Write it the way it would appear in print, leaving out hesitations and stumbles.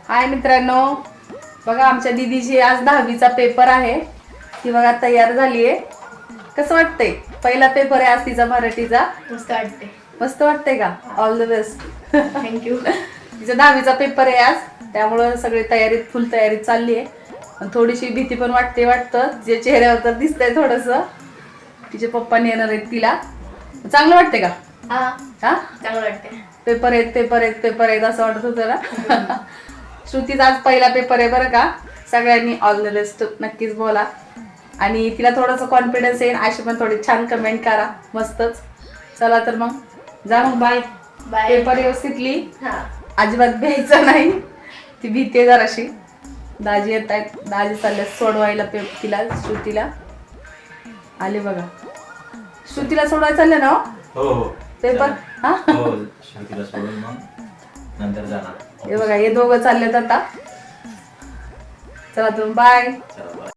हाय मित्रांनो, बघा आमच्या दीदीची आज 10वीचा पेपर आहे. ती बघा तयार झालीये. कसं वाटतंय? पहिला पेपर आहे आज तिचा मराठीचा. मस्त वाटते. मस्त वाटतंय का? All the best. थँक्यू. तिचा 10वीचा पेपर आहे आज, त्यामुळं सगळी तयारीत फुल तयारीत चालली आहे. थोडीशी भीती पण वाटतं जे चेहऱ्यावर तर दिसतंय थोडंसं. तिचे पप्पा नेणार आहेत तिला. चांगलं वाटतंय का? हा, हा, चांगलं वाटते. पेपर आहेत असं वाटत होतं ना. श्रुतीचा आज पहिला पेपर आहे बरं का. सगळ्यांनी ऑल द बेस्ट नक्कीच बोला. आणि तिला थोडंसं कॉन्फिडन्स येईल अशी पण थोडी छान कमेंट करा. मस्तच. चला तर मग जा मग. बाय. बाय. पेपर व्यवस्थित लिही. हा. अजिबात भ्यायचं नाही. ती भीते जराशी. दाजी येत आहेत. दाजी चालले सोडवायला तिला श्रुतीला. आले बघा. श्रुतीला सोडवायला चालले ना हो हो पेपर. हा, हो शांतीला सोडून मग नंतर जाणार. हे बघा हे दोघं चाललेत आता. चला तुम्ही बाय. चला, bye.